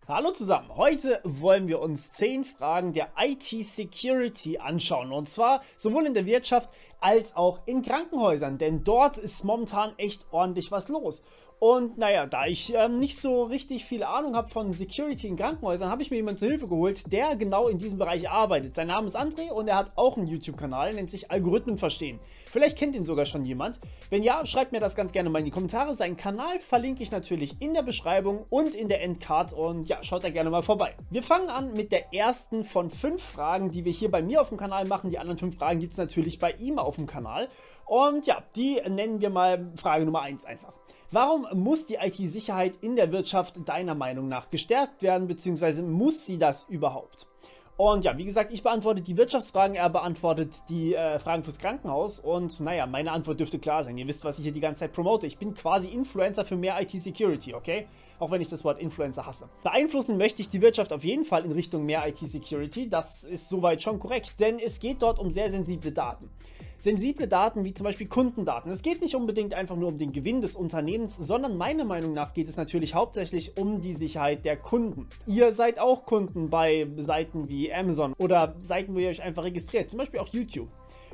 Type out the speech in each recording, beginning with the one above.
Hallo zusammen, heute wollen wir uns 10 Fragen der IT-Security anschauen, und zwar sowohl in der Wirtschaft als auch in Krankenhäusern, denn dort ist momentan echt ordentlich was los. Und naja, da ich nicht so richtig viel Ahnung habe von Security in Krankenhäusern, habe ich mir jemanden zur Hilfe geholt, der genau in diesem Bereich arbeitet. Sein Name ist André und er hat auch einen YouTube-Kanal, nennt sich Algorithmen verstehen. Vielleicht kennt ihn sogar schon jemand. Wenn ja, schreibt mir das ganz gerne mal in die Kommentare. Seinen Kanal verlinke ich natürlich in der Beschreibung und in der Endcard und ja, schaut da gerne mal vorbei. Wir fangen an mit der ersten von 5 Fragen, die wir hier bei mir auf dem Kanal machen. Die anderen 5 Fragen gibt es natürlich bei ihm auf dem Kanal. Und ja, die nennen wir mal Frage Nummer 1 einfach. Warum muss die IT-Sicherheit in der Wirtschaft deiner Meinung nach gestärkt werden, beziehungsweise muss sie das überhaupt? Und ja, wie gesagt, ich beantworte die Wirtschaftsfragen, er beantwortet die Fragen fürs Krankenhaus und naja, meine Antwort dürfte klar sein. Ihr wisst, was ich hier die ganze Zeit promote. Ich bin quasi Influencer für mehr IT-Security, okay? Auch wenn ich das Wort Influencer hasse. Beeinflussen möchte ich die Wirtschaft auf jeden Fall in Richtung mehr IT-Security. Das ist soweit schon korrekt, denn es geht dort um sehr sensible Daten. Sensible Daten wie zum Beispiel Kundendaten. Es geht nicht unbedingt einfach nur um den Gewinn des Unternehmens, sondern meiner Meinung nach geht es natürlich hauptsächlich um die Sicherheit der Kunden. Ihr seid auch Kunden bei Seiten wie Amazon oder Seiten, wo ihr euch einfach registriert, zum Beispiel auch YouTube.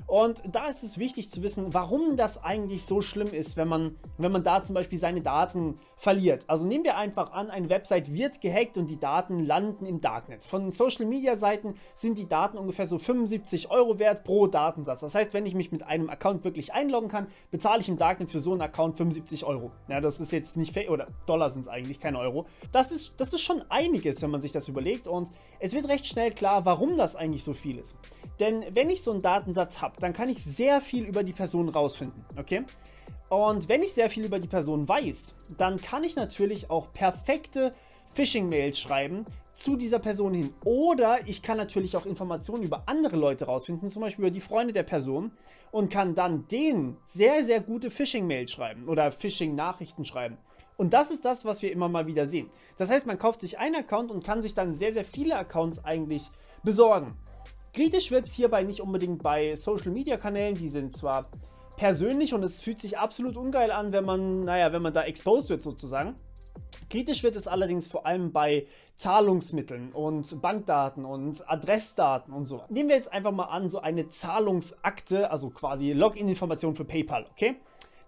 Und da ist es wichtig zu wissen, warum das eigentlich so schlimm ist, wenn man da zum Beispiel seine Daten verliert. Also nehmen wir einfach an, eine Website wird gehackt und die Daten landen im Darknet. Von Social Media Seiten sind die Daten ungefähr so 75 € wert pro Datensatz. Das heißt, wenn ich mich mit einem Account wirklich einloggen kann, bezahle ich im Darknet für so einen Account 75 €. Ja, das ist jetzt nicht fair, oder Dollar sind es eigentlich, keine Euro. Das ist schon einiges, wenn man sich das überlegt, und es wird recht schnell klar, warum das eigentlich so viel ist. Denn wenn ich so einen Datensatz habe, dann kann ich sehr viel über die Person rausfinden, okay? Und wenn ich sehr viel über die Person weiß, dann kann ich natürlich auch perfekte Phishing-Mails schreiben zu dieser Person hin. Oder ich kann natürlich auch Informationen über andere Leute rausfinden, zum Beispiel über die Freunde der Person, und kann dann denen sehr, sehr gute Phishing-Mails schreiben oder Phishing-Nachrichten schreiben. Und das ist das, was wir immer mal wieder sehen. Das heißt, man kauft sich einen Account und kann sich dann sehr, sehr viele Accounts eigentlich besorgen. Kritisch wird es hierbei nicht unbedingt bei Social Media Kanälen, die sind zwar persönlich und es fühlt sich absolut ungeil an, wenn man da exposed wird sozusagen. Kritisch wird es allerdings vor allem bei Zahlungsmitteln und Bankdaten und Adressdaten und so. Nehmen wir jetzt einfach mal an, so eine Zahlungsakte, also quasi Login-Informationen für PayPal, okay?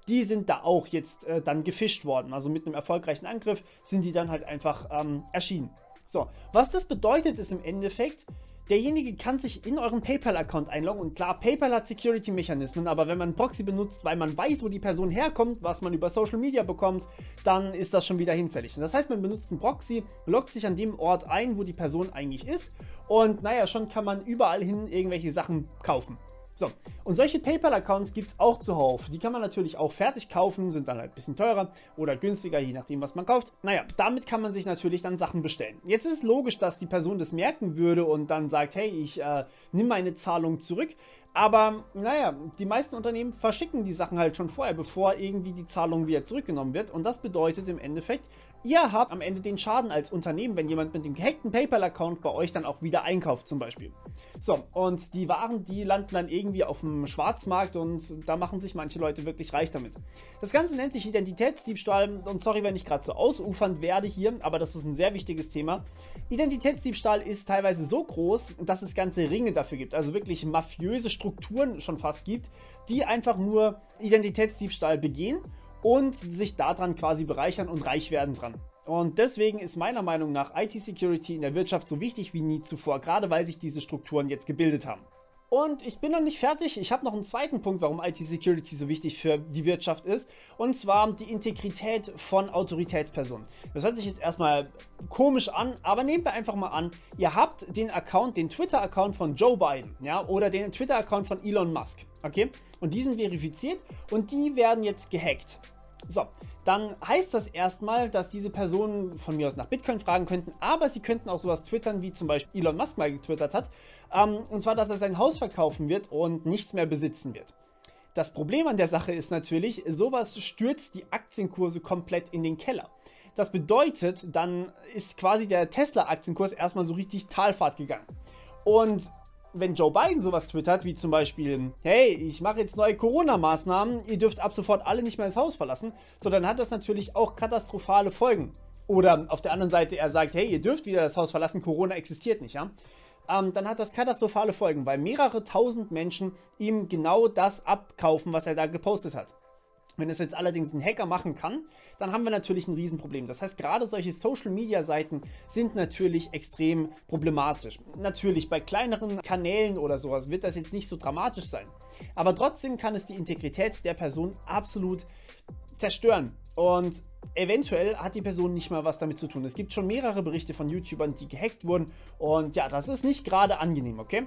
Die sind da auch jetzt dann gefischt worden, also mit einem erfolgreichen Angriff sind die dann halt einfach erschienen. So, was das bedeutet ist im Endeffekt, derjenige kann sich in euren PayPal-Account einloggen, und klar, PayPal hat Security-Mechanismen, aber wenn man einen Proxy benutzt, weil man weiß, wo die Person herkommt, was man über Social Media bekommt, dann ist das schon wieder hinfällig. Und das heißt, man benutzt einen Proxy, loggt sich an dem Ort ein, wo die Person eigentlich ist, und naja, schon kann man überall hin irgendwelche Sachen kaufen. So, und solche PayPal-Accounts gibt es auch zuhauf. Die kann man natürlich auch fertig kaufen, sind dann halt ein bisschen teurer oder günstiger, je nachdem, was man kauft. Naja, damit kann man sich natürlich dann Sachen bestellen. Jetzt ist es logisch, dass die Person das merken würde und dann sagt, hey, ich nehme meine Zahlung zurück. Aber naja, die meisten Unternehmen verschicken die Sachen halt schon vorher, bevor irgendwie die Zahlung wieder zurückgenommen wird. Und das bedeutet im Endeffekt, ihr habt am Ende den Schaden als Unternehmen, wenn jemand mit dem gehackten PayPal-Account bei euch dann auch wieder einkauft zum Beispiel. So, und die Waren, die landen dann irgendwie auf dem Schwarzmarkt und da machen sich manche Leute wirklich reich damit. Das Ganze nennt sich Identitätsdiebstahl, und sorry, wenn ich gerade so ausufernd werde hier, aber das ist ein sehr wichtiges Thema. Identitätsdiebstahl ist teilweise so groß, dass es ganze Ringe dafür gibt, also wirklich mafiöse Strukturen schon fast gibt, die einfach nur Identitätsdiebstahl begehen und sich daran quasi bereichern und reich werden dran. Und deswegen ist meiner Meinung nach IT-Security in der Wirtschaft so wichtig wie nie zuvor, gerade weil sich diese Strukturen jetzt gebildet haben. Und ich bin noch nicht fertig, ich habe noch einen zweiten Punkt, warum IT-Security so wichtig für die Wirtschaft ist, und zwar die Integrität von Autoritätspersonen. Das hört sich jetzt erstmal komisch an, aber nehmen wir einfach mal an, ihr habt den Account, den Twitter-Account von Joe Biden, ja, oder den Twitter-Account von Elon Musk, okay? Und die sind verifiziert und die werden jetzt gehackt. So, dann heißt das erstmal, dass diese Personen von mir aus nach Bitcoin fragen könnten, aber sie könnten auch sowas twittern, wie zum Beispiel Elon Musk mal getwittert hat, und zwar, dass er sein Haus verkaufen wird und nichts mehr besitzen wird. Das Problem an der Sache ist natürlich, sowas stürzt die Aktienkurse komplett in den Keller. Das bedeutet, dann ist quasi der Tesla-Aktienkurs erstmal so richtig Talfahrt gegangen. Und wenn Joe Biden sowas twittert, wie zum Beispiel, hey, ich mache jetzt neue Corona-Maßnahmen, ihr dürft ab sofort alle nicht mehr das Haus verlassen, so, dann hat das natürlich auch katastrophale Folgen. oder auf der anderen Seite er sagt, hey, ihr dürft wieder das Haus verlassen, Corona existiert nicht, ja, dann hat das katastrophale Folgen, weil mehrere tausend Menschen ihm genau das abkaufen, was er da gepostet hat. Wenn es jetzt allerdings ein Hacker machen kann, dann haben wir natürlich ein Riesenproblem. Das heißt, gerade solche Social-Media-Seiten sind natürlich extrem problematisch. Natürlich bei kleineren Kanälen oder sowas wird das jetzt nicht so dramatisch sein. Aber trotzdem kann es die Integrität der Person absolut zerstören. Und eventuell hat die Person nicht mal was damit zu tun. Es gibt schon mehrere Berichte von YouTubern, die gehackt wurden. Und ja, das ist nicht gerade angenehm, okay?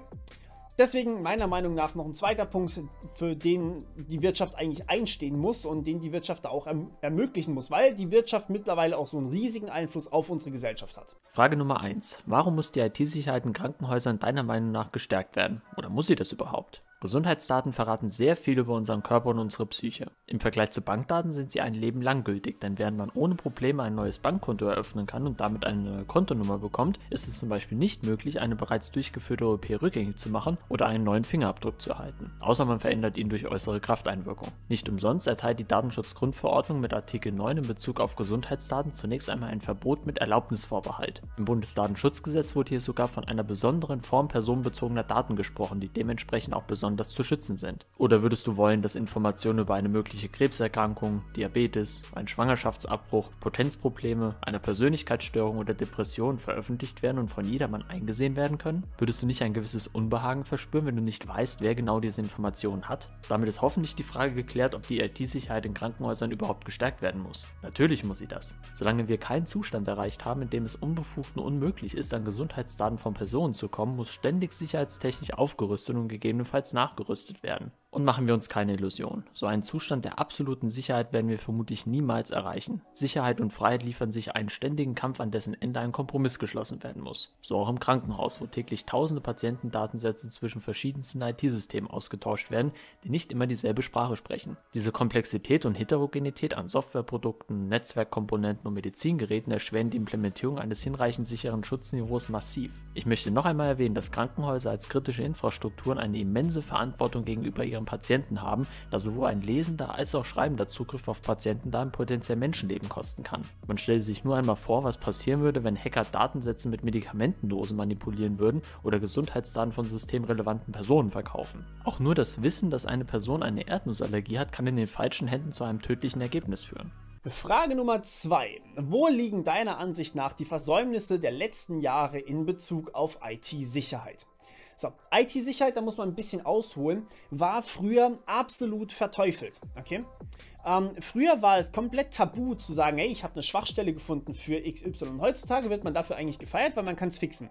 Deswegen meiner Meinung nach noch ein zweiter Punkt, für den die Wirtschaft eigentlich einstehen muss und den die Wirtschaft da auch ermöglichen muss, weil die Wirtschaft mittlerweile auch so einen riesigen Einfluss auf unsere Gesellschaft hat. Frage Nummer 1. Warum muss die IT-Sicherheit in Krankenhäusern deiner Meinung nach gestärkt werden? Oder muss sie das überhaupt? Gesundheitsdaten verraten sehr viel über unseren Körper und unsere Psyche. Im Vergleich zu Bankdaten sind sie ein Leben lang gültig, denn während man ohne Probleme ein neues Bankkonto eröffnen kann und damit eine neue Kontonummer bekommt, ist es zum Beispiel nicht möglich, eine bereits durchgeführte OP rückgängig zu machen oder einen neuen Fingerabdruck zu erhalten, außer man verändert ihn durch äußere Krafteinwirkung. Nicht umsonst erteilt die Datenschutzgrundverordnung mit Artikel 9 in Bezug auf Gesundheitsdaten zunächst einmal ein Verbot mit Erlaubnisvorbehalt. Im Bundesdatenschutzgesetz wurde hier sogar von einer besonderen Form personenbezogener Daten gesprochen, die dementsprechend auch besonders zu schützen sind. Oder würdest du wollen, dass Informationen über eine mögliche Krebserkrankung, Diabetes, einen Schwangerschaftsabbruch, Potenzprobleme, eine Persönlichkeitsstörung oder Depression veröffentlicht werden und von jedermann eingesehen werden können? Würdest du nicht ein gewisses Unbehagen verspüren, wenn du nicht weißt, wer genau diese Informationen hat? Damit ist hoffentlich die Frage geklärt, ob die IT-Sicherheit in Krankenhäusern überhaupt gestärkt werden muss. Natürlich muss sie das. Solange wir keinen Zustand erreicht haben, in dem es Unbefugten unmöglich ist, an Gesundheitsdaten von Personen zu kommen, muss ständig sicherheitstechnisch aufgerüstet und gegebenenfalls nachgerüstet werden. Und machen wir uns keine Illusionen. So einen Zustand der absoluten Sicherheit werden wir vermutlich niemals erreichen. Sicherheit und Freiheit liefern sich einen ständigen Kampf, an dessen Ende ein Kompromiss geschlossen werden muss. So auch im Krankenhaus, wo täglich tausende Patientendatensätze zwischen verschiedensten IT-Systemen ausgetauscht werden, die nicht immer dieselbe Sprache sprechen. Diese Komplexität und Heterogenität an Softwareprodukten, Netzwerkkomponenten und Medizingeräten erschweren die Implementierung eines hinreichend sicheren Schutzniveaus massiv. Ich möchte noch einmal erwähnen, dass Krankenhäuser als kritische Infrastrukturen eine immense Verantwortung gegenüber ihren Patienten haben, da sowohl ein lesender als auch schreibender Zugriff auf Patientendaten potenziell Menschenleben kosten kann. Man stelle sich nur einmal vor, was passieren würde, wenn Hacker Datensätze mit Medikamentendosen manipulieren würden oder Gesundheitsdaten von systemrelevanten Personen verkaufen. Auch nur das Wissen, dass eine Person eine Erdnussallergie hat, kann in den falschen Händen zu einem tödlichen Ergebnis führen. Frage Nummer 2. Wo liegen deiner Ansicht nach die Versäumnisse der letzten Jahre in Bezug auf IT-Sicherheit? So, IT-Sicherheit, da muss man ein bisschen ausholen, war früher absolut verteufelt, okay? Früher war es komplett tabu zu sagen, hey, ich habe eine Schwachstelle gefunden für XY. Heutzutage wird man dafür eigentlich gefeiert, weil man kann es fixen.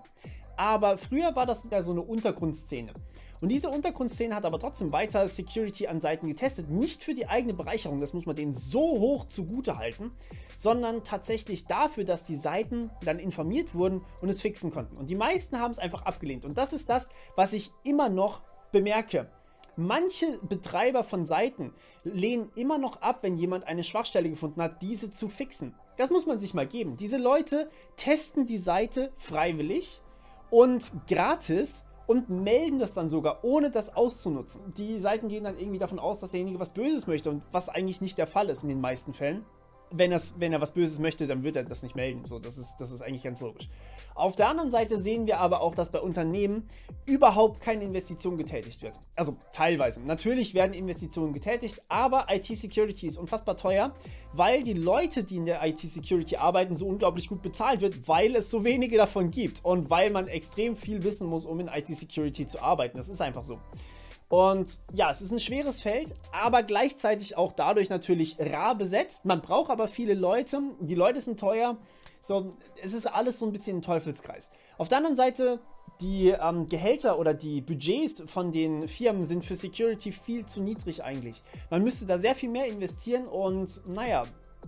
Aber früher war das ja so eine Untergrundszene. Und diese Untergrundszene hat aber trotzdem weiter Security an Seiten getestet. Nicht für die eigene Bereicherung, das muss man denen so hoch zugute halten, sondern tatsächlich dafür, dass die Seiten dann informiert wurden und es fixen konnten. Und die meisten haben es einfach abgelehnt. Und das ist das, was ich immer noch bemerke. Manche Betreiber von Seiten lehnen immer noch ab, wenn jemand eine Schwachstelle gefunden hat, diese zu fixen. Das muss man sich mal geben. Diese Leute testen die Seite freiwillig und gratis und melden das dann sogar, ohne das auszunutzen. Die Seiten gehen dann irgendwie davon aus, dass derjenige was Böses möchte und was eigentlich nicht der Fall ist in den meisten Fällen. Wenn er was Böses möchte, dann wird er das nicht melden. So, das ist eigentlich ganz logisch. Auf der anderen Seite sehen wir aber auch, dass bei Unternehmen überhaupt keine Investition getätigt wird. Also teilweise. Natürlich werden Investitionen getätigt, aber IT-Security ist unfassbar teuer, weil die Leute, die in der IT-Security arbeiten, so unglaublich gut bezahlt wird, weil es so wenige davon gibt und weil man extrem viel wissen muss, um in IT-Security zu arbeiten. Das ist einfach so. Und ja, es ist ein schweres Feld, aber gleichzeitig auch dadurch natürlich rar besetzt. Man braucht aber viele Leute, die Leute sind teuer. So, es ist alles so ein bisschen ein Teufelskreis. Auf der anderen Seite, die Gehälter oder die Budgets von den Firmen sind für Security viel zu niedrig eigentlich. Man müsste da sehr viel mehr investieren und naja,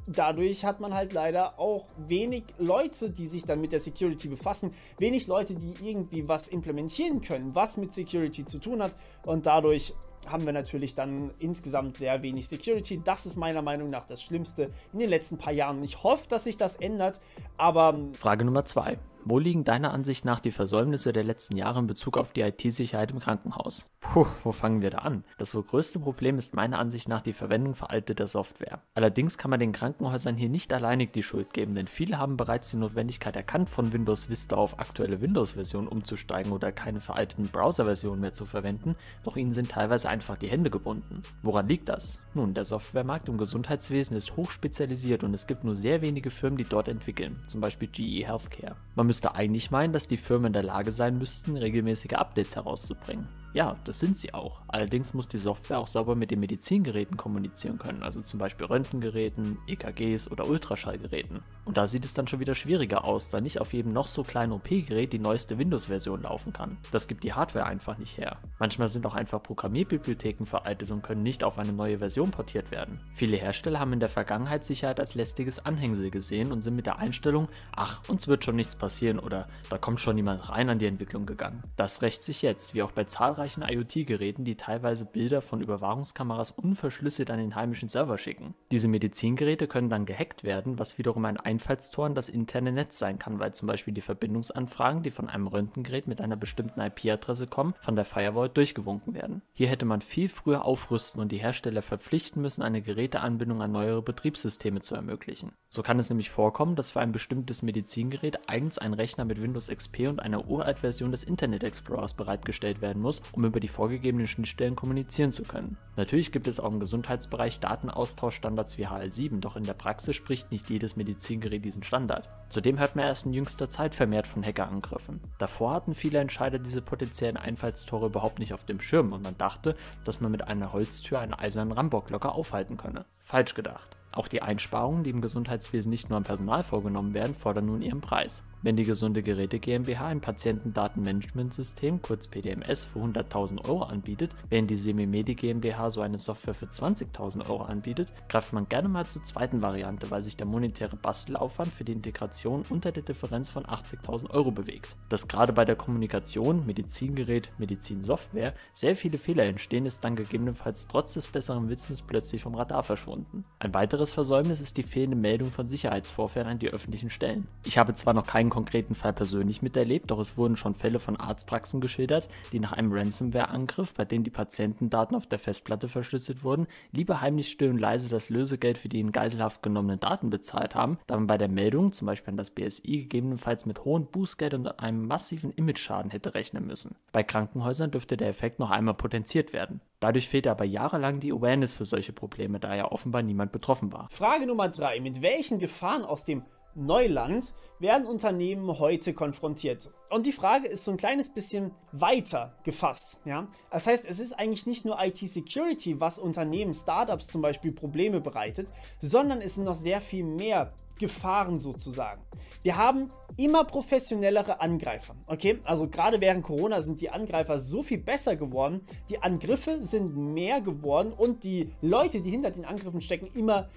dadurch hat man halt leider auch wenig Leute, die sich dann mit der Security befassen, wenig Leute, die irgendwie was implementieren können, was mit Security zu tun hat, und dadurch haben wir natürlich dann insgesamt sehr wenig Security. Das ist meiner Meinung nach das Schlimmste in den letzten paar Jahren. Ich hoffe, dass sich das ändert, aber... Frage Nummer 2. Wo liegen deiner Ansicht nach die Versäumnisse der letzten Jahre in Bezug auf die IT-Sicherheit im Krankenhaus? Puh, wo fangen wir da an? Das wohl größte Problem ist meiner Ansicht nach die Verwendung veralteter Software. Allerdings kann man den Krankenhäusern hier nicht alleinig die Schuld geben, denn viele haben bereits die Notwendigkeit erkannt, von Windows Vista auf aktuelle Windows-Versionen umzusteigen oder keine veralteten Browser-Versionen mehr zu verwenden, doch ihnen sind teilweise einfach die Hände gebunden. Woran liegt das? Nun, der Softwaremarkt im Gesundheitswesen ist hochspezialisiert und es gibt nur sehr wenige Firmen, die dort entwickeln, zum Beispiel GE Healthcare. Man müsste eigentlich meinen, dass die Firmen in der Lage sein müssten, regelmäßige Updates herauszubringen. Ja, das sind sie auch. Allerdings muss die Software auch sauber mit den Medizingeräten kommunizieren können, also zum Beispiel Röntgengeräten, EKGs oder Ultraschallgeräten. Und da sieht es dann schon wieder schwieriger aus, da nicht auf jedem noch so kleinen OP-Gerät die neueste Windows-Version laufen kann. Das gibt die Hardware einfach nicht her. Manchmal sind auch einfach Programmierbibliotheken veraltet und können nicht auf eine neue Version portiert werden. Viele Hersteller haben in der Vergangenheit Sicherheit als lästiges Anhängsel gesehen und sind mit der Einstellung, ach, uns wird schon nichts passieren oder da kommt schon niemand rein an die Entwicklung gegangen. Das rächt sich jetzt, wie auch bei zahlreichen IoT-Geräten, die teilweise Bilder von Überwachungskameras unverschlüsselt an den heimischen Server schicken. Diese Medizingeräte können dann gehackt werden, was wiederum ein Einfallstor in das interne Netz sein kann, weil zum Beispiel die Verbindungsanfragen, die von einem Röntgengerät mit einer bestimmten IP-Adresse kommen, von der Firewall durchgewunken werden. Hier hätte man viel früher aufrüsten und die Hersteller verpflichten müssen, eine Geräteanbindung an neuere Betriebssysteme zu ermöglichen. So kann es nämlich vorkommen, dass für ein bestimmtes Medizingerät eigens ein Rechner mit Windows XP und einer Uralt-Version des Internet Explorers bereitgestellt werden muss, um über die vorgegebenen Schnittstellen kommunizieren zu können. Natürlich gibt es auch im Gesundheitsbereich Datenaustauschstandards wie HL7, doch in der Praxis spricht nicht jedes Medizingerät diesen Standard. Zudem hört man erst in jüngster Zeit vermehrt von Hackerangriffen. Davor hatten viele Entscheider diese potenziellen Einfallstore überhaupt nicht auf dem Schirm und man dachte, dass man mit einer Holztür einen eisernen Rambock locker aufhalten könne. Falsch gedacht. Auch die Einsparungen, die im Gesundheitswesen nicht nur am Personal vorgenommen werden, fordern nun ihren Preis. Wenn die Gesunde Geräte GmbH ein Patientendatenmanagementsystem, kurz PDMS, für 100.000 € anbietet, während die Semimedi GmbH so eine Software für 20.000 € anbietet, greift man gerne mal zur zweiten Variante, weil sich der monetäre Bastelaufwand für die Integration unter der Differenz von 80.000 € bewegt. Dass gerade bei der Kommunikation Medizingerät, Medizinsoftware sehr viele Fehler entstehen, ist dann gegebenenfalls trotz des besseren Wissens plötzlich vom Radar verschwunden. Ein weiteres Versäumnis ist die fehlende Meldung von Sicherheitsvorfällen an die öffentlichen Stellen. Ich habe zwar noch keinen konkreten Fall persönlich miterlebt, doch es wurden schon Fälle von Arztpraxen geschildert, die nach einem Ransomware-Angriff, bei dem die Patientendaten auf der Festplatte verschlüsselt wurden, lieber heimlich still und leise das Lösegeld für die in Geiselhaft genommenen Daten bezahlt haben, da man bei der Meldung, zum Beispiel an das BSI, gegebenenfalls mit hohen Bußgeldern und einem massiven Imageschaden hätte rechnen müssen. Bei Krankenhäusern dürfte der Effekt noch einmal potenziert werden. Dadurch fehlte aber jahrelang die Awareness für solche Probleme, da ja offenbar niemand betroffen war. Frage Nummer 3. Mit welchen Gefahren aus dem Neuland werden Unternehmen heute konfrontiert? Und die Frage ist so ein kleines bisschen weiter gefasst. Ja? Das heißt, es ist eigentlich nicht nur IT-Security, was Unternehmen, Startups zum Beispiel Probleme bereitet, sondern es sind noch sehr viel mehr Gefahren sozusagen. Wir haben immer professionellere Angreifer. Okay, also gerade während Corona sind die Angreifer so viel besser geworden, die Angriffe sind mehr geworden und die Leute, die hinter den Angriffen stecken, immer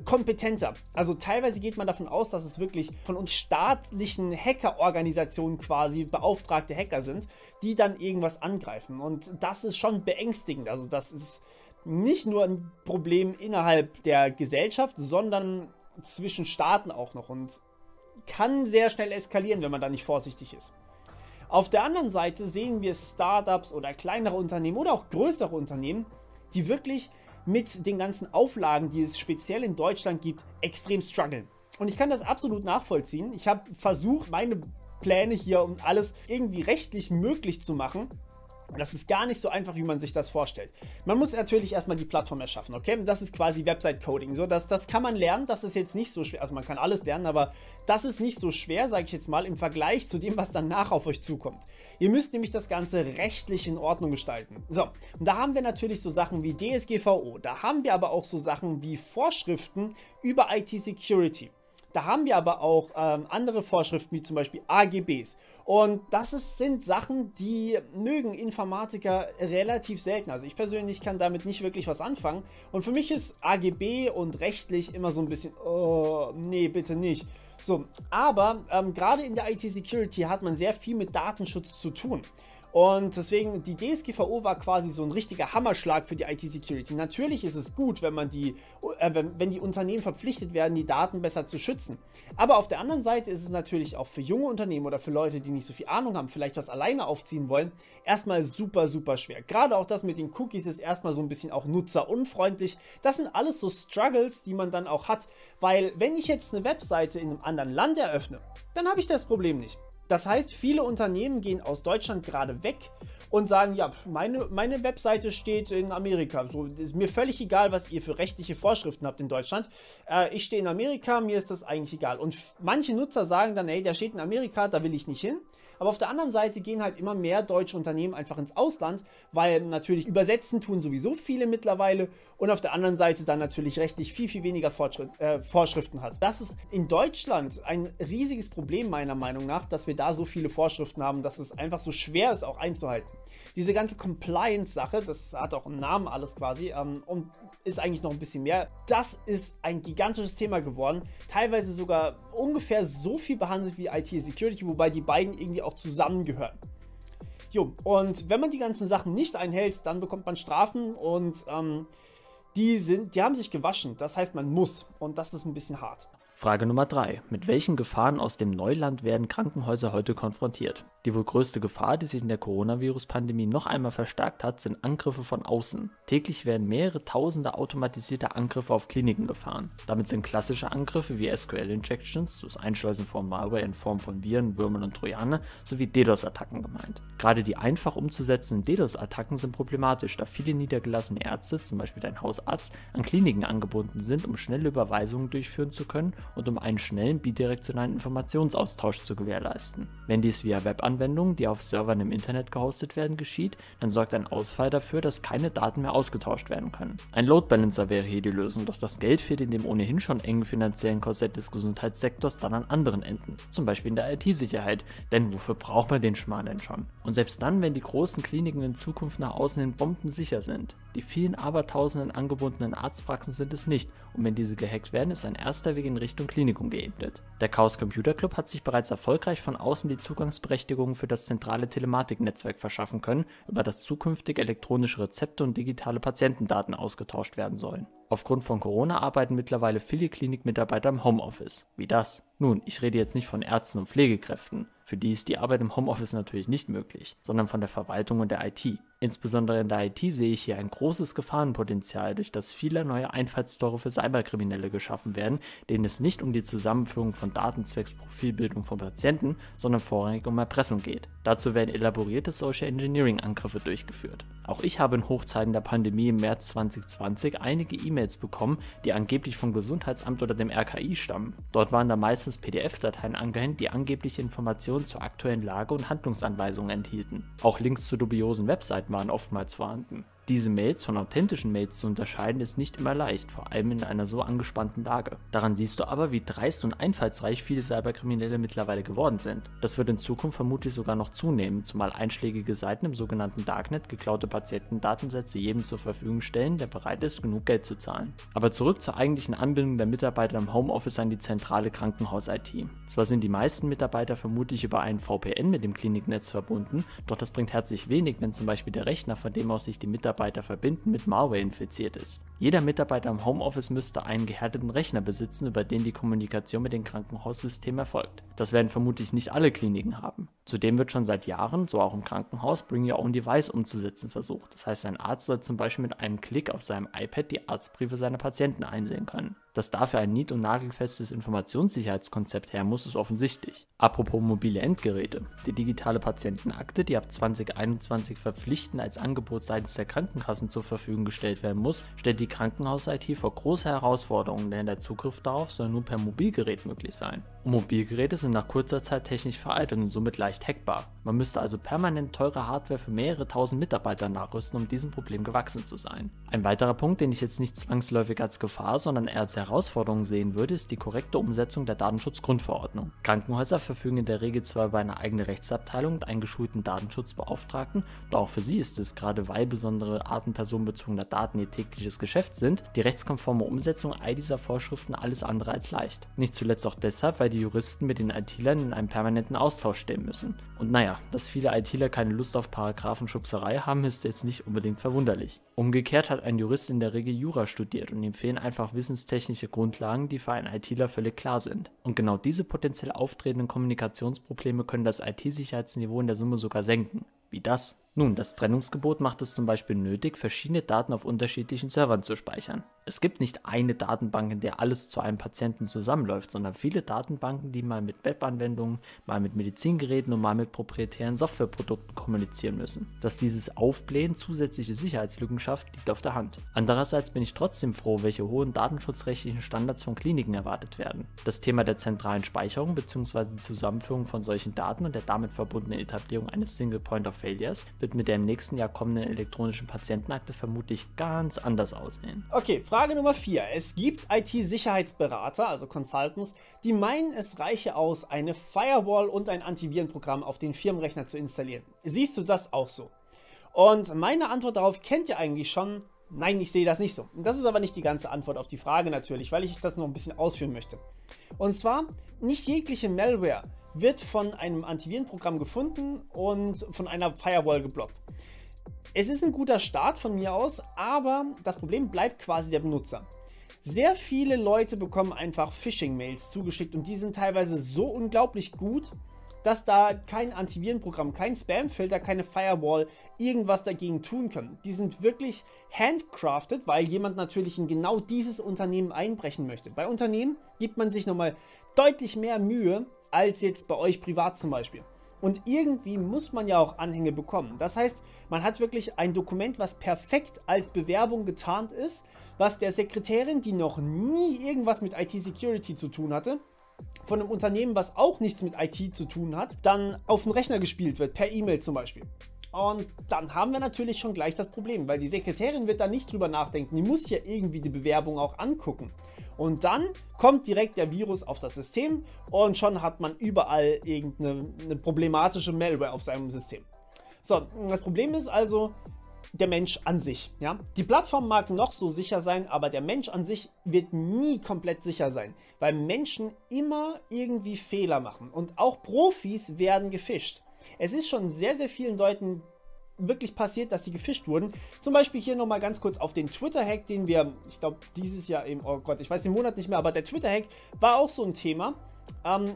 kompetenter. Also teilweise geht man davon aus, dass es wirklich von uns staatlichen Hackerorganisationen quasi beauftragte Hacker sind, die dann irgendwas angreifen. Und das ist schon beängstigend. Also das ist nicht nur ein Problem innerhalb der Gesellschaft, sondern zwischen Staaten auch noch und kann sehr schnell eskalieren, wenn man da nicht vorsichtig ist. Auf der anderen Seite sehen wir Startups oder kleinere Unternehmen oder auch größere Unternehmen, die wirklich mit den ganzen Auflagen, die es speziell in Deutschland gibt, extrem strugglen. Und ich kann das absolut nachvollziehen. Ich habe versucht, meine Pläne hier und alles irgendwie rechtlich möglich zu machen. Das ist gar nicht so einfach, wie man sich das vorstellt. Man muss natürlich erstmal die Plattform erschaffen, okay? Das ist quasi Website-Coding. So, das kann man lernen, das ist jetzt nicht so schwer. Also man kann alles lernen, aber das ist nicht so schwer, sage ich jetzt mal, im Vergleich zu dem, was danach auf euch zukommt. Ihr müsst nämlich das Ganze rechtlich in Ordnung gestalten. So, und da haben wir natürlich so Sachen wie DSGVO. Da haben wir aber auch so Sachen wie Vorschriften über IT-Security. Da haben wir aber auch andere Vorschriften, wie zum Beispiel AGBs. Und sind Sachen, die mögen Informatiker relativ selten. Also ich persönlich kann damit nicht wirklich was anfangen. Und für mich ist AGB und rechtlich immer so ein bisschen, oh, nee, bitte nicht. So, aber gerade in der IT-Security hat man sehr viel mit Datenschutz zu tun. Und deswegen, die DSGVO war quasi so ein richtiger Hammerschlag für die IT-Security. Natürlich ist es gut, wenn die Unternehmen verpflichtet werden, die Daten besser zu schützen. Aber auf der anderen Seite ist es natürlich auch für junge Unternehmen oder für Leute, die nicht so viel Ahnung haben, vielleicht was alleine aufziehen wollen, erstmal super, super schwer. Gerade auch das mit den Cookies ist erstmal so ein bisschen auch nutzerunfreundlich. Das sind alles so Struggles, die man dann auch hat, weil wenn ich jetzt eine Webseite in einem anderen Land eröffne, dann habe ich das Problem nicht. Das heißt, viele Unternehmen gehen aus Deutschland gerade weg und sagen, ja, meine Webseite steht in Amerika. So, ist mir völlig egal, was ihr für rechtliche Vorschriften habt in Deutschland. Ich stehe in Amerika, mir ist das eigentlich egal. Und manche Nutzer sagen dann, hey, der steht in Amerika, da will ich nicht hin. Aber auf der anderen Seite gehen halt immer mehr deutsche Unternehmen einfach ins Ausland, weil natürlich übersetzen tun sowieso viele mittlerweile und auf der anderen Seite dann natürlich rechtlich viel, viel weniger Vorschriften hat. Das ist in Deutschland ein riesiges Problem meiner Meinung nach, dass wir da so viele Vorschriften haben, dass es einfach so schwer ist, auch einzuhalten. Diese ganze Compliance-Sache, das hat auch einen Namen alles quasi und ist eigentlich noch ein bisschen mehr. Das ist ein gigantisches Thema geworden, teilweise sogar ungefähr so viel behandelt wie IT-Security, wobei die beiden irgendwie auch zusammengehören. Jo, und wenn man die ganzen Sachen nicht einhält, dann bekommt man Strafen und die haben sich gewaschen. Das heißt, man muss und das ist ein bisschen hart. Frage Nummer 3. Mit welchen Gefahren aus dem Neuland werden Krankenhäuser heute konfrontiert? Die wohl größte Gefahr, die sich in der Coronavirus-Pandemie noch einmal verstärkt hat, sind Angriffe von außen. Täglich werden mehrere tausende automatisierte Angriffe auf Kliniken gefahren. Damit sind klassische Angriffe wie SQL-Injections, das Einschleusen von Malware in Form von Viren, Würmern und Trojaner, sowie DDoS-Attacken gemeint. Gerade die einfach umzusetzenden DDoS-Attacken sind problematisch, da viele niedergelassene Ärzte, zum Beispiel dein Hausarzt, an Kliniken angebunden sind, um schnelle Überweisungen durchführen zu können und um einen schnellen bidirektionalen Informationsaustausch zu gewährleisten. Wenn dies via Webanwendungen, die auf Servern im Internet gehostet werden, geschieht, dann sorgt ein Ausfall dafür, dass keine Daten mehr ausgetauscht werden können. Ein Load Balancer wäre hier die Lösung, doch das Geld fehlt in dem ohnehin schon engen finanziellen Korsett des Gesundheitssektors dann an anderen Enden, zum Beispiel in der IT-Sicherheit, denn wofür braucht man den Schmarrn denn schon? Und selbst dann, wenn die großen Kliniken in Zukunft nach außen hin bombensicher sind. Die vielen abertausenden angebundenen Arztpraxen sind es nicht, und wenn diese gehackt werden, ist ein erster Weg in Richtung Klinikum geebnet. Der Chaos Computer Club hat sich bereits erfolgreich von außen die Zugangsberechtigungen für das zentrale Telematiknetzwerk verschaffen können, über das zukünftig elektronische Rezepte und digitale Patientendaten ausgetauscht werden sollen. Aufgrund von Corona arbeiten mittlerweile viele Klinikmitarbeiter im Homeoffice. Wie das? Nun, ich rede jetzt nicht von Ärzten und Pflegekräften. Für die ist die Arbeit im Homeoffice natürlich nicht möglich, sondern von der Verwaltung und der IT. Insbesondere in der IT sehe ich hier ein großes Gefahrenpotenzial, durch das viele neue Einfallstore für Cyberkriminelle geschaffen werden, denen es nicht um die Zusammenführung von Daten zwecks Profilbildung von Patienten, sondern vorrangig um Erpressung geht. Dazu werden elaborierte Social Engineering Angriffe durchgeführt. Auch ich habe in Hochzeiten der Pandemie im März 2020 einige E-Mails bekommen, die angeblich vom Gesundheitsamt oder dem RKI stammen. Dort waren da meistens PDF-Dateien angehängt, die angebliche Informationen zur aktuellen Lage und Handlungsanweisungen enthielten. Auch Links zu dubiosen Webseiten waren oftmals vorhanden. Diese Mails von authentischen Mails zu unterscheiden ist nicht immer leicht, vor allem in einer so angespannten Lage. Daran siehst du aber, wie dreist und einfallsreich viele Cyberkriminelle mittlerweile geworden sind. Das wird in Zukunft vermutlich sogar noch zunehmen, zumal einschlägige Seiten im sogenannten Darknet geklaute Patientendatensätze jedem zur Verfügung stellen, der bereit ist, genug Geld zu zahlen. Aber zurück zur eigentlichen Anbindung der Mitarbeiter im Homeoffice an die zentrale Krankenhaus-IT. Zwar sind die meisten Mitarbeiter vermutlich über einen VPN mit dem Kliniknetz verbunden, doch das bringt herzlich wenig, wenn zum Beispiel der Rechner, von dem aus sich die Mitarbeiter verbinden, mit Malware infiziert ist. Jeder Mitarbeiter im Homeoffice müsste einen gehärteten Rechner besitzen, über den die Kommunikation mit dem Krankenhaussystem erfolgt. Das werden vermutlich nicht alle Kliniken haben. Zudem wird schon seit Jahren, so auch im Krankenhaus, Bring Your Own Device umzusetzen versucht. Das heißt, ein Arzt soll zum Beispiel mit einem Klick auf seinem iPad die Arztbriefe seiner Patienten einsehen können. Dass dafür ein nied- und nagelfestes Informationssicherheitskonzept her muss, ist offensichtlich. Apropos mobile Endgeräte. Die digitale Patientenakte, die ab 2021 verpflichtend als Angebot seitens der Krankenkassen zur Verfügung gestellt werden muss, stellt die Krankenhaus-IT vor große Herausforderungen, denn der Zugriff darauf soll nur per Mobilgerät möglich sein. Und Mobilgeräte sind nach kurzer Zeit technisch veraltet und somit leicht hackbar. Man müsste also permanent teure Hardware für mehrere tausend Mitarbeiter nachrüsten, um diesem Problem gewachsen zu sein. Ein weiterer Punkt, den ich jetzt nicht zwangsläufig als Gefahr, sondern eher als Herausforderung sehen würde, ist die korrekte Umsetzung der Datenschutzgrundverordnung. Krankenhäuser verfügen in der Regel zwar über eine eigene Rechtsabteilung und einen geschulten Datenschutzbeauftragten, doch auch für sie ist es, gerade weil besondere Arten personenbezogener Daten ihr tägliches Geschäft sind, die rechtskonforme Umsetzung all dieser Vorschriften alles andere als leicht. Nicht zuletzt auch deshalb, weil die Juristen mit den ITlern in einem permanenten Austausch stehen müssen. Und naja, dass viele ITler keine Lust auf Paragraphenschubserei haben, ist jetzt nicht unbedingt verwunderlich. Umgekehrt hat ein Jurist in der Regel Jura studiert und ihm fehlen einfach wissenstechnische Grundlagen, die für einen ITler völlig klar sind. Und genau diese potenziell auftretenden Kommunikationsprobleme können das IT-Sicherheitsniveau in der Summe sogar senken. Wie das? Nun, das Trennungsgebot macht es zum Beispiel nötig, verschiedene Daten auf unterschiedlichen Servern zu speichern. Es gibt nicht eine Datenbank, in der alles zu einem Patienten zusammenläuft, sondern viele Datenbanken, die mal mit Webanwendungen, mal mit Medizingeräten und mal mit proprietären Softwareprodukten kommunizieren müssen. Dass dieses Aufblähen zusätzliche Sicherheitslücken schafft, liegt auf der Hand. Andererseits bin ich trotzdem froh, welche hohen datenschutzrechtlichen Standards von Kliniken erwartet werden. Das Thema der zentralen Speicherung bzw. die Zusammenführung von solchen Daten und der damit verbundenen Etablierung eines Single Point of Failures wird mit der im nächsten Jahr kommenden elektronischen Patientenakte vermutlich ganz anders aussehen. Okay, Frage Nummer 4. Es gibt IT-Sicherheitsberater, also Consultants, die meinen, es reiche aus, eine Firewall und ein Antivirenprogramm auf den Firmenrechner zu installieren. Siehst du das auch so? Und meine Antwort darauf kennt ihr eigentlich schon. Nein, ich sehe das nicht so. Das ist aber nicht die ganze Antwort auf die Frage natürlich, weil ich das noch ein bisschen ausführen möchte. Und zwar, nicht jegliche Malware wird von einem Antivirenprogramm gefunden und von einer Firewall geblockt. Es ist ein guter Start von mir aus, aber das Problem bleibt quasi der Benutzer. Sehr viele Leute bekommen einfach Phishing-Mails zugeschickt und die sind teilweise so unglaublich gut, dass da kein Antivirenprogramm, kein Spamfilter, keine Firewall irgendwas dagegen tun können. Die sind wirklich handcrafted, weil jemand natürlich in genau dieses Unternehmen einbrechen möchte. Bei Unternehmen gibt man sich nochmal deutlich mehr Mühe als jetzt bei euch privat zum Beispiel. Und irgendwie muss man ja auch Anhänge bekommen. Das heißt, man hat wirklich ein Dokument, was perfekt als Bewerbung getarnt ist, was der Sekretärin, die noch nie irgendwas mit IT-Security zu tun hatte, von einem Unternehmen, was auch nichts mit IT zu tun hat, dann auf den Rechner gespielt wird, per E-Mail zum Beispiel. Und dann haben wir natürlich schon gleich das Problem, weil die Sekretärin wird da nicht drüber nachdenken, die muss ja irgendwie die Bewerbung auch angucken. Und dann kommt direkt der Virus auf das System und schon hat man überall irgendeine problematische Malware auf seinem System. So, das Problem ist also der Mensch an sich. Ja? Die Plattform mag noch so sicher sein, aber der Mensch an sich wird nie komplett sicher sein, weil Menschen immer irgendwie Fehler machen und auch Profis werden gefischt. Es ist schon sehr, sehr vielen Leuten wirklich passiert, dass sie gefischt wurden. Zum Beispiel hier nochmal ganz kurz auf den Twitter-Hack, den wir, ich glaube, dieses Jahr eben, oh Gott, ich weiß den Monat nicht mehr, aber der Twitter-Hack war auch so ein Thema,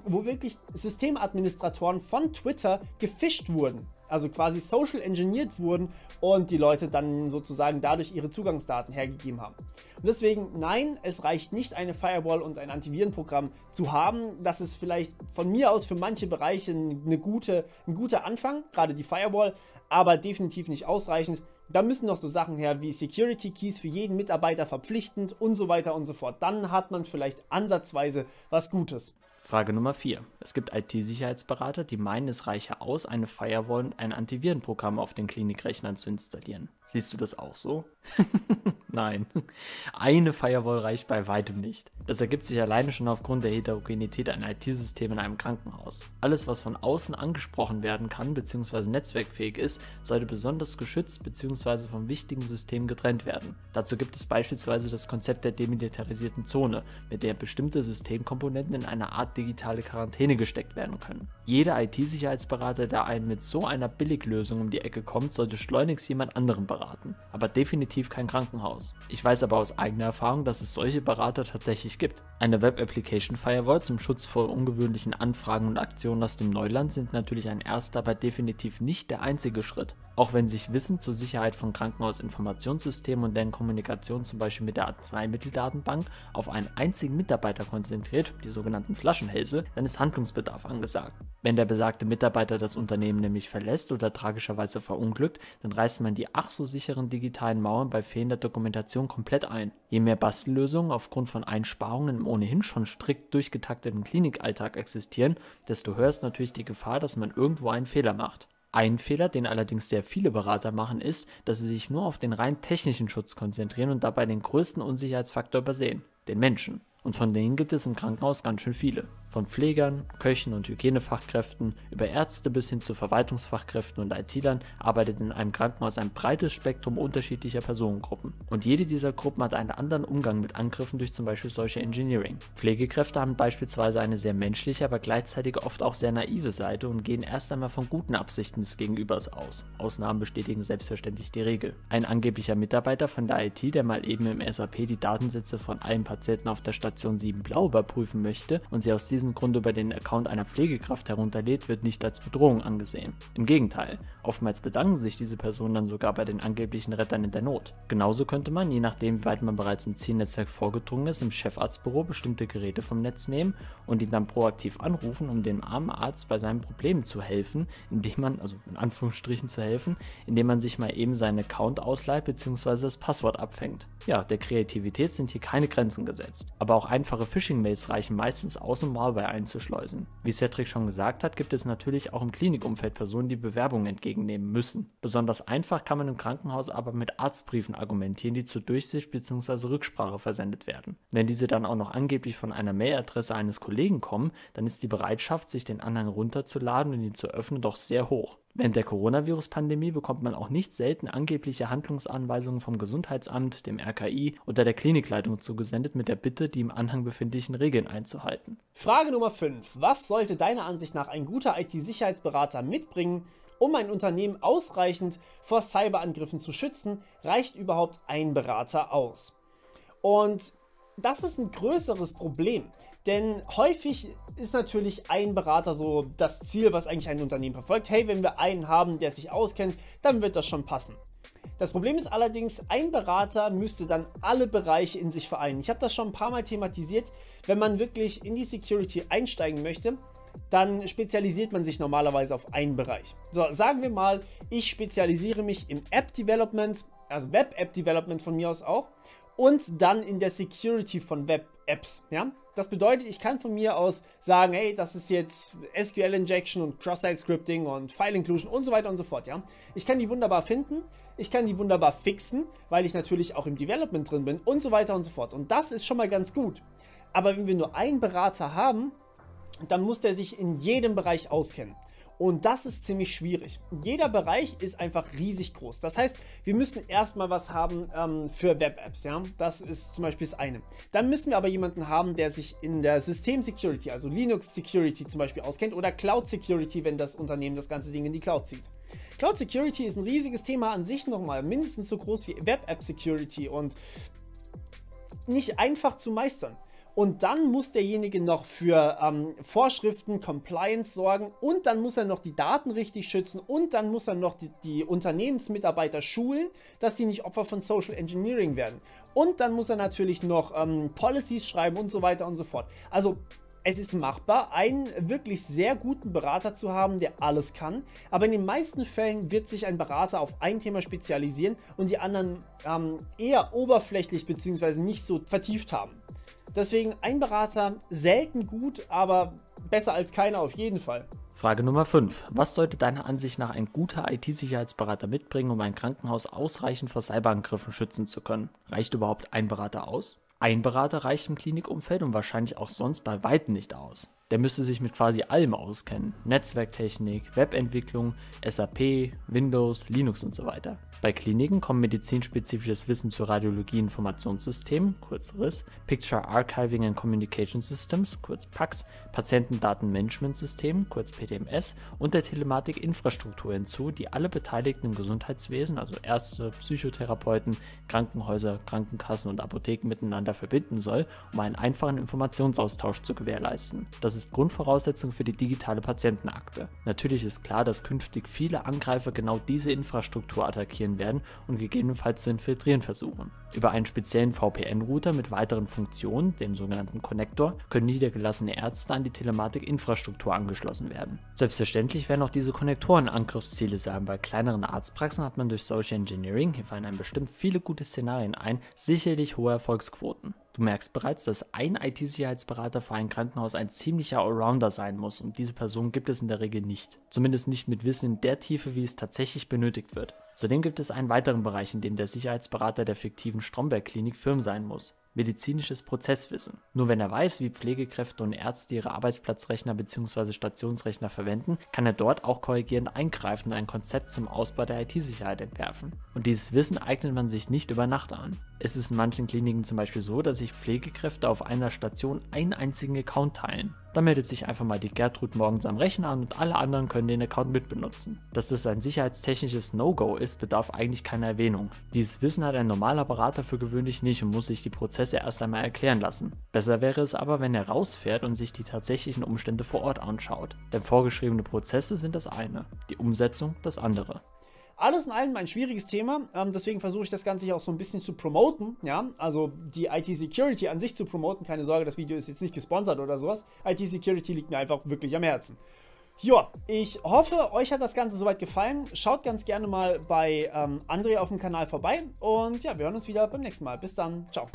wo wirklich Systemadministratoren von Twitter gefischt wurden. Also quasi social engineert wurden und die Leute dann sozusagen dadurch ihre Zugangsdaten hergegeben haben. Und deswegen, nein, es reicht nicht, eine Firewall und ein Antivirenprogramm zu haben. Das ist vielleicht von mir aus für manche Bereiche ein guter Anfang, gerade die Firewall, aber definitiv nicht ausreichend. Da müssen noch so Sachen her wie Security Keys für jeden Mitarbeiter verpflichtend und so weiter und so fort. Dann hat man vielleicht ansatzweise was Gutes. Frage Nummer 4. Es gibt IT-Sicherheitsberater, die meinen, es reiche aus, eine Firewall und ein Antivirenprogramm auf den Klinikrechnern zu installieren. Siehst du das auch so? Nein. Eine Firewall reicht bei weitem nicht. Das ergibt sich alleine schon aufgrund der Heterogenität ein IT-System in einem Krankenhaus. Alles, was von außen angesprochen werden kann bzw. netzwerkfähig ist, sollte besonders geschützt bzw. von wichtigen Systemen getrennt werden. Dazu gibt es beispielsweise das Konzept der demilitarisierten Zone, mit der bestimmte Systemkomponenten in eine Art digitale Quarantäne gesteckt werden können. Jeder IT-Sicherheitsberater, der einen mit so einer Billiglösung um die Ecke kommt, sollte schleunigst jemand anderen beraten, aber definitiv kein Krankenhaus. Ich weiß aber aus eigener Erfahrung, dass es solche Berater tatsächlich gibt. Eine Web-Application-Firewall zum Schutz vor ungewöhnlichen Anfragen und Aktionen aus dem Neuland sind natürlich ein erster, aber definitiv nicht der einzige Schritt. Auch wenn sich Wissen zur Sicherheit von Krankenhausinformationssystemen und deren Kommunikation zum Beispiel mit der Arzneimitteldatenbank auf einen einzigen Mitarbeiter konzentriert, die sogenannten Flaschenhälse, dann ist Handlungsbedarf angesagt. Wenn der besagte Mitarbeiter das Unternehmen nämlich verlässt oder tragischerweise verunglückt, dann reißt man die ach so sicheren digitalen Mauern bei fehlender Dokumentation komplett ein. Je mehr Bastellösungen aufgrund von Einsparungen im ohnehin schon strikt durchgetakteten Klinikalltag existieren, desto höher ist natürlich die Gefahr, dass man irgendwo einen Fehler macht. Ein Fehler, den allerdings sehr viele Berater machen, ist, dass sie sich nur auf den rein technischen Schutz konzentrieren und dabei den größten Unsicherheitsfaktor übersehen, den Menschen. Und von denen gibt es im Krankenhaus ganz schön viele. Von Pflegern, Köchen und Hygienefachkräften über Ärzte bis hin zu Verwaltungsfachkräften und IT-Lern arbeitet in einem Krankenhaus ein breites Spektrum unterschiedlicher Personengruppen. Und jede dieser Gruppen hat einen anderen Umgang mit Angriffen durch zum Beispiel Social Engineering. Pflegekräfte haben beispielsweise eine sehr menschliche, aber gleichzeitig oft auch sehr naive Seite und gehen erst einmal von guten Absichten des Gegenübers aus. Ausnahmen bestätigen selbstverständlich die Regel. Ein angeblicher Mitarbeiter von der IT, der mal eben im SAP die Datensätze von allen Patienten auf der Station 7 Blau überprüfen möchte und sie aus diesem Grund über den Account einer Pflegekraft herunterlädt, wird nicht als Bedrohung angesehen. Im Gegenteil, oftmals bedanken sich diese Personen dann sogar bei den angeblichen Rettern in der Not. Genauso könnte man, je nachdem wie weit man bereits im Zielnetzwerk vorgedrungen ist, im Chefarztbüro bestimmte Geräte vom Netz nehmen und ihn dann proaktiv anrufen, um dem armen Arzt bei seinen Problemen zu helfen, indem man, also in Anführungsstrichen zu helfen, indem man sich mal eben seinen Account ausleiht bzw. das Passwort abfängt. Ja, der Kreativität sind hier keine Grenzen gesetzt. Aber auch einfache Phishing-Mails reichen meistens aus, um Malware einzuschleusen. Wie Cedric schon gesagt hat, gibt es natürlich auch im Klinikumfeld Personen, die Bewerbungen entgegennehmen müssen. Besonders einfach kann man im Krankenhaus aber mit Arztbriefen argumentieren, die zur Durchsicht bzw. Rücksprache versendet werden. Wenn diese dann auch noch angeblich von einer Mailadresse eines Kollegen kommen, dann ist die Bereitschaft, sich den Anhang runterzuladen und ihn zu öffnen, doch sehr hoch. Während der Coronavirus-Pandemie bekommt man auch nicht selten angebliche Handlungsanweisungen vom Gesundheitsamt, dem RKI oder der Klinikleitung zugesendet mit der Bitte, die im Anhang befindlichen Regeln einzuhalten. Frage Nummer 5. Was sollte deiner Ansicht nach ein guter IT-Sicherheitsberater mitbringen, um ein Unternehmen ausreichend vor Cyberangriffen zu schützen? Reicht überhaupt ein Berater aus? Und das ist ein größeres Problem, denn häufig ist natürlich ein Berater so das Ziel, was eigentlich ein Unternehmen verfolgt. Hey, wenn wir einen haben, der sich auskennt, dann wird das schon passen. Das Problem ist allerdings, ein Berater müsste dann alle Bereiche in sich vereinen. Ich habe das schon ein paar Mal thematisiert. Wenn man wirklich in die Security einsteigen möchte, dann spezialisiert man sich normalerweise auf einen Bereich. So, sagen wir mal, ich spezialisiere mich im App-Development, also Web-App-Development von mir aus auch, und dann in der Security von Web-Apps. Ja? Das bedeutet, ich kann von mir aus sagen, hey, das ist jetzt SQL-Injection und Cross-Site-Scripting und File-Inclusion und so weiter und so fort. Ja? Ich kann die wunderbar finden, ich kann die wunderbar fixen, weil ich natürlich auch im Development drin bin und so weiter und so fort. Und das ist schon mal ganz gut. Aber wenn wir nur einen Berater haben, dann muss der sich in jedem Bereich auskennen. Und das ist ziemlich schwierig. Jeder Bereich ist einfach riesig groß. Das heißt, wir müssen erstmal was haben für Web-Apps. Ja? Das ist zum Beispiel das eine. Dann müssen wir aber jemanden haben, der sich in der System-Security, also Linux-Security zum Beispiel auskennt oder Cloud-Security, wenn das Unternehmen das ganze Ding in die Cloud zieht. Cloud-Security ist ein riesiges Thema an sich nochmal, mindestens so groß wie Web-App-Security und nicht einfach zu meistern. Und dann muss derjenige noch für Vorschriften, Compliance sorgen und dann muss er noch die Daten richtig schützen und dann muss er noch die Unternehmensmitarbeiter schulen, dass sie nicht Opfer von Social Engineering werden. Und dann muss er natürlich noch Policies schreiben und so weiter und so fort. Also es ist machbar, einen wirklich sehr guten Berater zu haben, der alles kann, aber in den meisten Fällen wird sich ein Berater auf ein Thema spezialisieren und die anderen eher oberflächlich bzw. nicht so vertieft haben. Deswegen ein Berater selten gut, aber besser als keiner auf jeden Fall. Frage Nummer 5. Was sollte deiner Ansicht nach ein guter IT-Sicherheitsberater mitbringen, um ein Krankenhaus ausreichend vor Cyberangriffen schützen zu können? Reicht überhaupt ein Berater aus? Ein Berater reicht im Klinikumfeld und wahrscheinlich auch sonst bei weitem nicht aus. Der müsste sich mit quasi allem auskennen. Netzwerktechnik, Webentwicklung, SAP, Windows, Linux und so weiter. Bei Kliniken kommen medizinspezifisches Wissen zu Radiologie-Informationssystemen, kurz RIS, Picture Archiving and Communication Systems, kurz PACS, Patientendatenmanagementsystemen, kurz PDMS und der Telematik-Infrastruktur hinzu, die alle Beteiligten im Gesundheitswesen, also Ärzte, Psychotherapeuten, Krankenhäuser, Krankenkassen und Apotheken miteinander verbinden soll, um einen einfachen Informationsaustausch zu gewährleisten. Das ist Grundvoraussetzung für die digitale Patientenakte. Natürlich ist klar, dass künftig viele Angreifer genau diese Infrastruktur attackieren werden und gegebenenfalls zu infiltrieren versuchen. Über einen speziellen VPN-Router mit weiteren Funktionen, dem sogenannten Connector, können niedergelassene Ärzte an die Telematik-Infrastruktur angeschlossen werden. Selbstverständlich werden auch diese Konnektoren Angriffsziele sein. Bei kleineren Arztpraxen hat man durch Social Engineering, hier fallen einem bestimmt viele gute Szenarien ein, sicherlich hohe Erfolgsquoten. Du merkst bereits, dass ein IT-Sicherheitsberater für ein Krankenhaus ein ziemlicher Allrounder sein muss und diese Person gibt es in der Regel nicht. Zumindest nicht mit Wissen in der Tiefe, wie es tatsächlich benötigt wird. Zudem gibt es einen weiteren Bereich, in dem der Sicherheitsberater der fiktiven Stromberg-Klinik firm sein muss. medizinisches Prozesswissen. Nur wenn er weiß, wie Pflegekräfte und Ärzte ihre Arbeitsplatzrechner bzw. Stationsrechner verwenden, kann er dort auch korrigierend eingreifen und ein Konzept zum Ausbau der IT-Sicherheit entwerfen. Und dieses Wissen eignet man sich nicht über Nacht an. Es ist in manchen Kliniken zum Beispiel so, dass sich Pflegekräfte auf einer Station einen einzigen Account teilen. Da meldet sich einfach mal die Gertrud morgens am Rechner an und alle anderen können den Account mitbenutzen. Dass das ein sicherheitstechnisches No-Go ist, bedarf eigentlich keiner Erwähnung. Dieses Wissen hat ein normaler Berater für gewöhnlich nicht und muss sich die Prozesse erst einmal erklären lassen. Besser wäre es aber, wenn er rausfährt und sich die tatsächlichen Umstände vor Ort anschaut. Denn vorgeschriebene Prozesse sind das eine, die Umsetzung das andere. Alles in allem ein schwieriges Thema, deswegen versuche ich das Ganze hier auch so ein bisschen zu promoten, ja, also die IT-Security an sich zu promoten, keine Sorge, das Video ist jetzt nicht gesponsert oder sowas, IT-Security liegt mir einfach wirklich am Herzen. Ja, ich hoffe, euch hat das Ganze soweit gefallen, schaut ganz gerne mal bei André auf dem Kanal vorbei und ja, wir hören uns wieder beim nächsten Mal, bis dann, ciao.